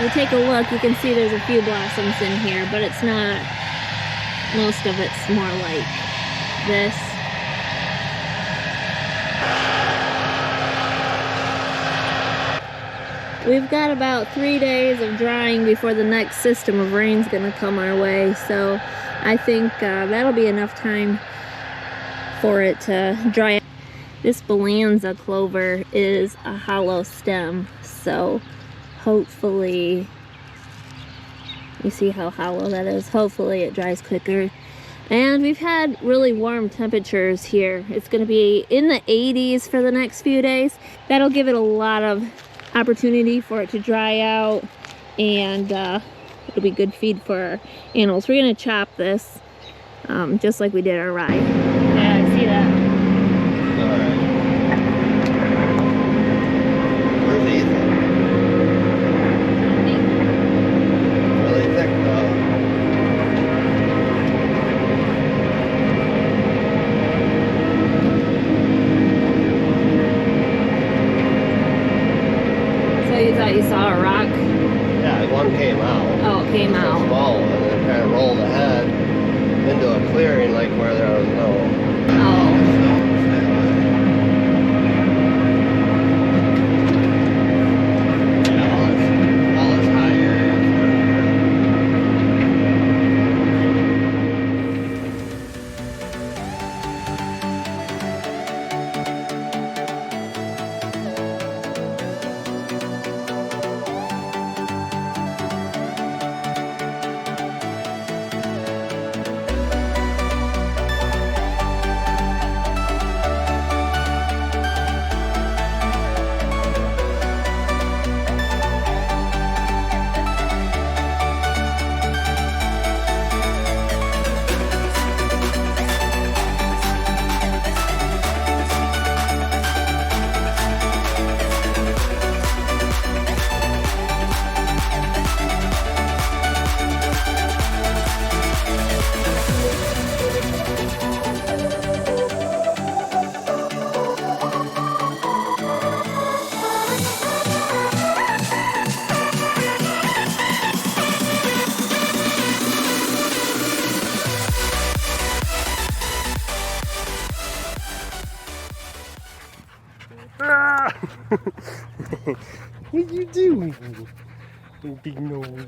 you take a look, you can see there's a few blossoms in here, but it's not, most of it's more like this. We've got about 3 days of drying before the next system of rain's gonna come our way, so I think that'll be enough time for it to dry. This Bonanza clover is a hollow stem, so hopefully, you see how hollow that is? Hopefully it dries quicker. And we've had really warm temperatures here. It's gonna be in the 80s for the next few days. That'll give it a lot of opportunity for it to dry out, and it'll be good feed for our animals. We're gonna chop this just like we did our rye. Yeah, I see that. Alright. Where's Ethan? Really thick though. So you thought you saw a rock? Yeah, one came out. Oh, it came out. Small one, and then kind of rolled ahead into a clearing like where there was no. Oh. What you doing? You big nose.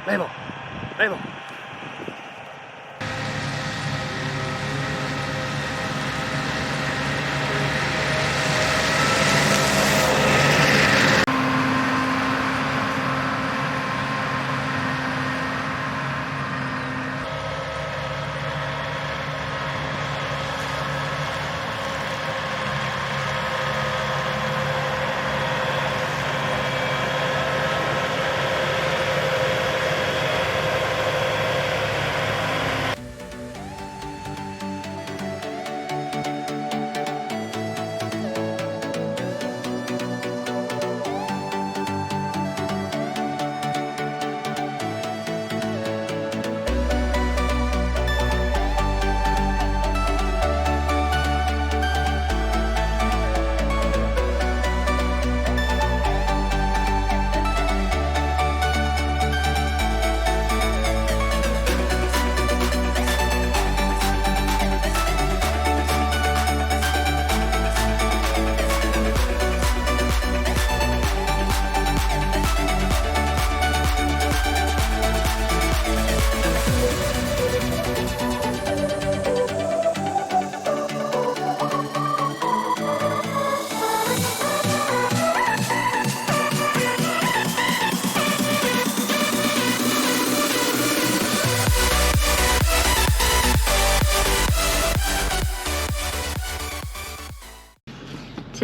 Mabel! Mabel!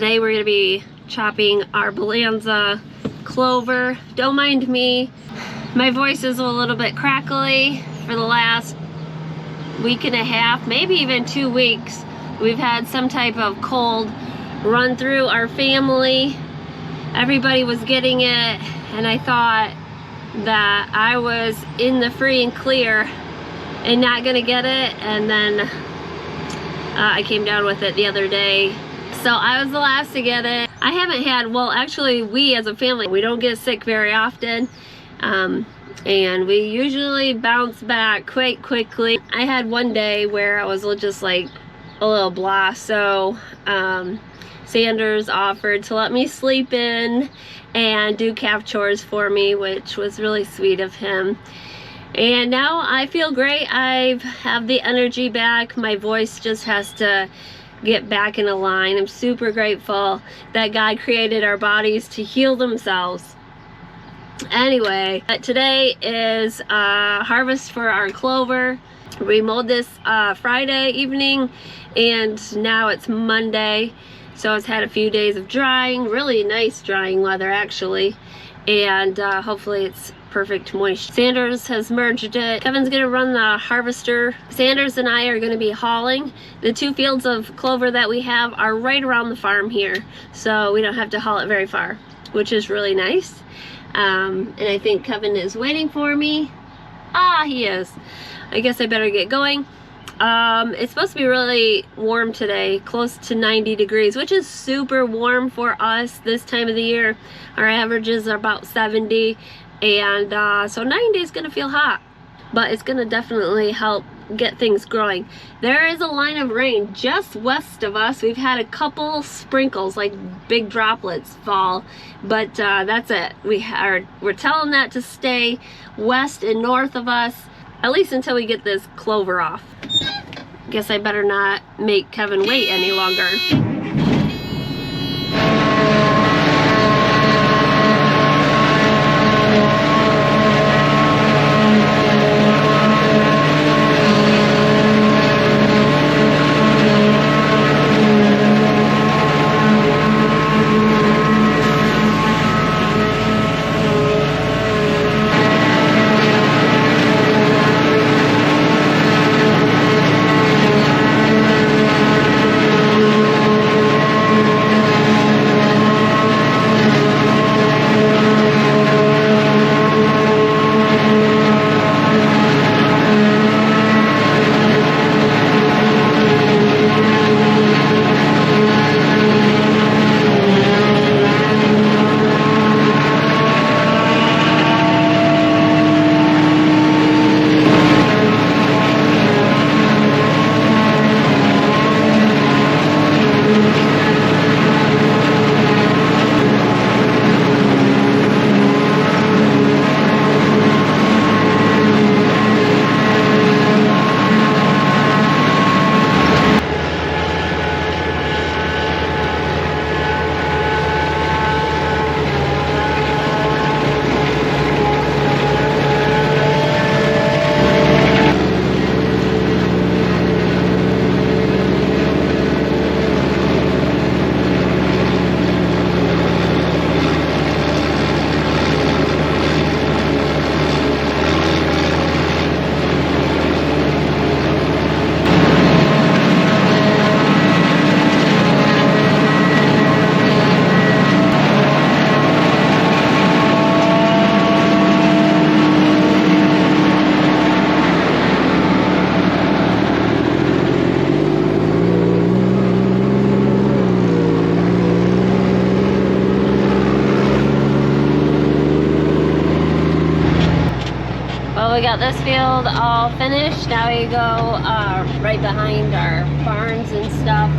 Today we're going to be chopping our Balanza clover. Don't mind me. My voice is a little bit crackly. For the last week and a half, maybe even 2 weeks, we've had some type of cold run through our family. Everybody was getting it, and I thought that I was in the free and clear and not gonna get it, and then I came down with it the other day. So I was the last to get it. I haven't had, well actually we as a family, we don't get sick very often. And we usually bounce back quite quickly. I had one day where I was just like a little blah, so Sanders offered to let me sleep in and do calf chores for me, which was really sweet of him. And now I feel great. I have the energy back. My voice just has to get back in a line. I'm super grateful that God created our bodies to heal themselves. Anyway, today is harvest for our clover. We mowed this Friday evening, and now it's Monday, so it's had a few days of drying. Really nice drying weather actually, and hopefully it's perfect moisture. Sanders has merged it. Kevin's gonna run the harvester. Sanders and I are gonna be hauling. The 2 fields of clover that we have are right around the farm here, so we don't have to haul it very far, which is really nice. And I think Kevin is waiting for me. Ah, he is. I guess I better get going. It's supposed to be really warm today, close to 90 degrees, which is super warm for us this time of the year. Our averages are about 70, and so 90 is gonna feel hot, but it's gonna definitely help get things growing. There is a line of rain just west of us. We've had a couple sprinkles, like big droplets fall, but that's it. We're telling that to stay west and north of us, at least until we get this clover off. Guess I better not make Kevin wait any longer. We got this field all finished. Now we go right behind our barns and stuff.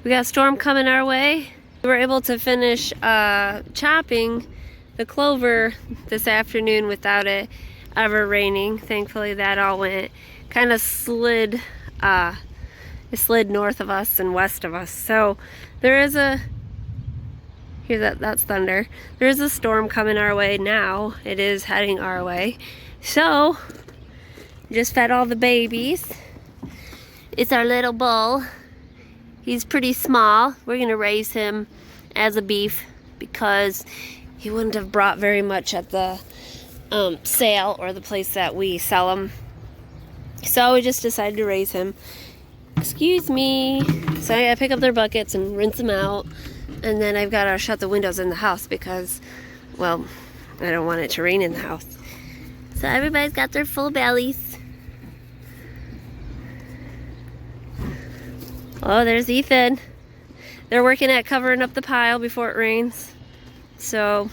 We got a storm coming our way. We were able to finish chopping the clover this afternoon without it ever raining. Thankfully that all went kind of slid, it slid north of us and west of us. So there is a, here that's thunder. There is a storm coming our way now. It is heading our way. So just fed all the babies. It's our little bull. He's pretty small. We're gonna raise him as a beef because he wouldn't have brought very much at the sale or the place that we sell them. So we just decided to raise him. Excuse me. So I gotta pick up their buckets and rinse them out. And then I've gotta shut the windows in the house because, well, I don't want it to rain in the house. So everybody's got their full bellies. Oh, there's Ethan. They're working at covering up the pile before it rains. So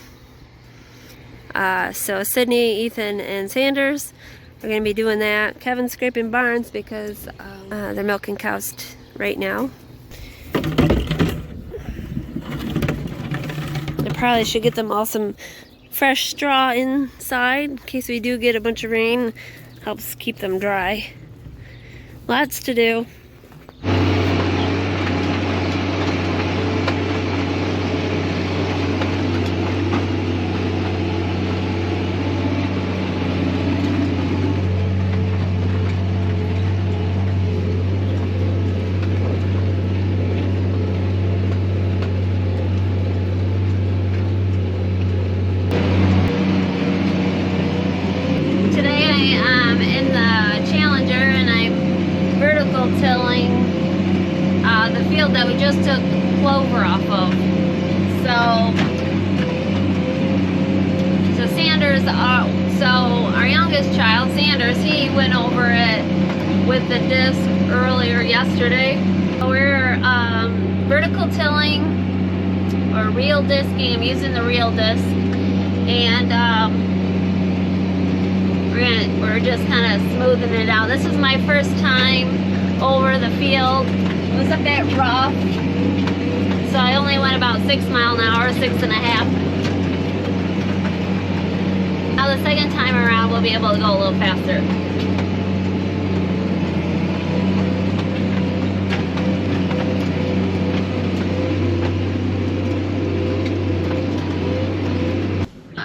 Sydney, Ethan, and Sanders are going to be doing that. Kevin's scraping barns because they're milking cows right now. I probably should get them all some fresh straw inside in case we do get a bunch of rain. Helps keep them dry. Lots to do. That we just took Clover off of. So Sanders, so our youngest child, Sanders, he went over it with the disc earlier yesterday. We're vertical tilling or real disking. I'm using the real disc, and we're just kind of smoothing it out. This is my first time over the field. It was a bit rough, so I only went about 6 miles an hour, 6.5. Now the second time around we'll be able to go a little faster.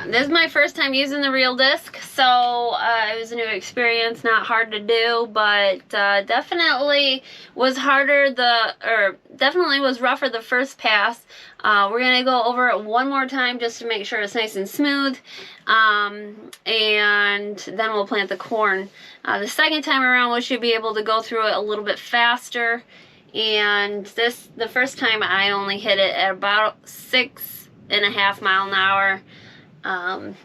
This is my first time using the real disc, so it was a new experience, not hard to do, but definitely was harder definitely was rougher the first pass. We're gonna go over it one more time just to make sure it's nice and smooth, and then we'll plant the corn. The second time around we should be able to go through it a little bit faster, and the first time I only hit it at about 6.5 miles an hour.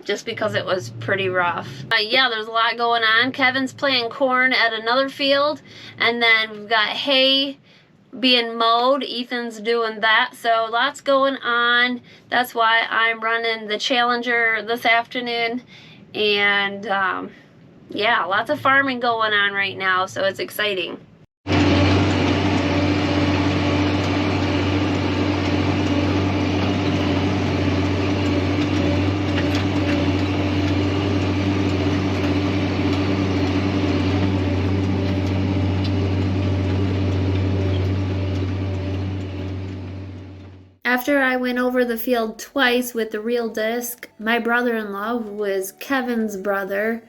Just because it was pretty rough. Yeah, there's a lot going on. Kevin's planting corn at another field, and then we've got hay being mowed. Ethan's doing that, so lots going on. That's why I'm running the Challenger this afternoon, and yeah, lots of farming going on right now, so it's exciting. After I went over the field twice with the real disc, my brother-in-law, who was Kevin's brother,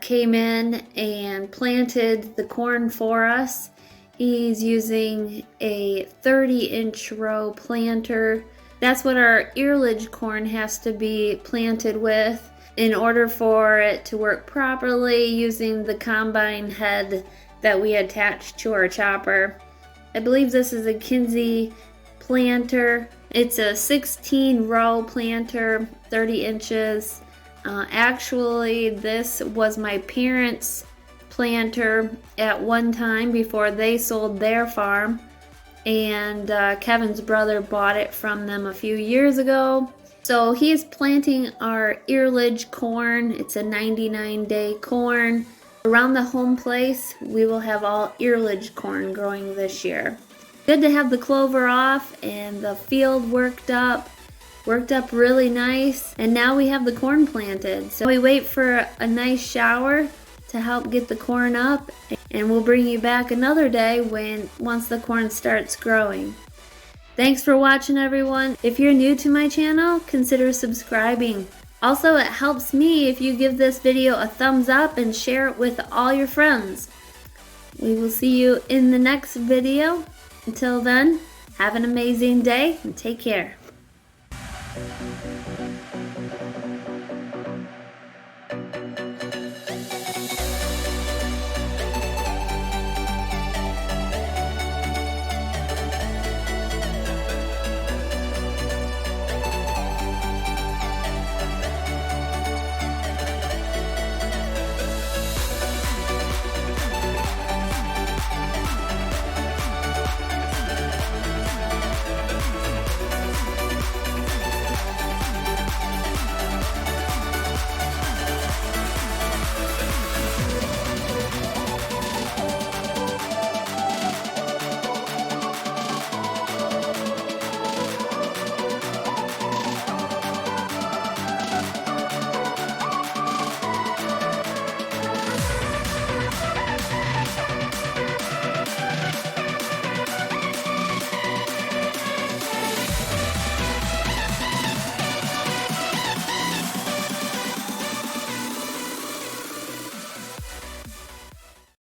came in and planted the corn for us. He's using a 30-inch row planter. That's what our earlage corn has to be planted with in order for it to work properly, using the combine head that we attached to our chopper. I believe this is a Mackenzie planter. It's a 16 row planter, 30 inches. Actually, this was my parents' planter at one time before they sold their farm, and Kevin's brother bought it from them a few years ago. So he's planting our earlage corn. It's a 99-day corn. Around the home place, we will have all earlage corn growing this year. Good to have the clover off and the field worked up really nice. And now we have the corn planted. So we wait for a nice shower to help get the corn up, and we'll bring you back another day once the corn starts growing. Thanks for watching, everyone. If you're new to my channel, consider subscribing. Also, it helps me if you give this video a thumbs up and share it with all your friends. We will see you in the next video. Until then, have an amazing day and take care.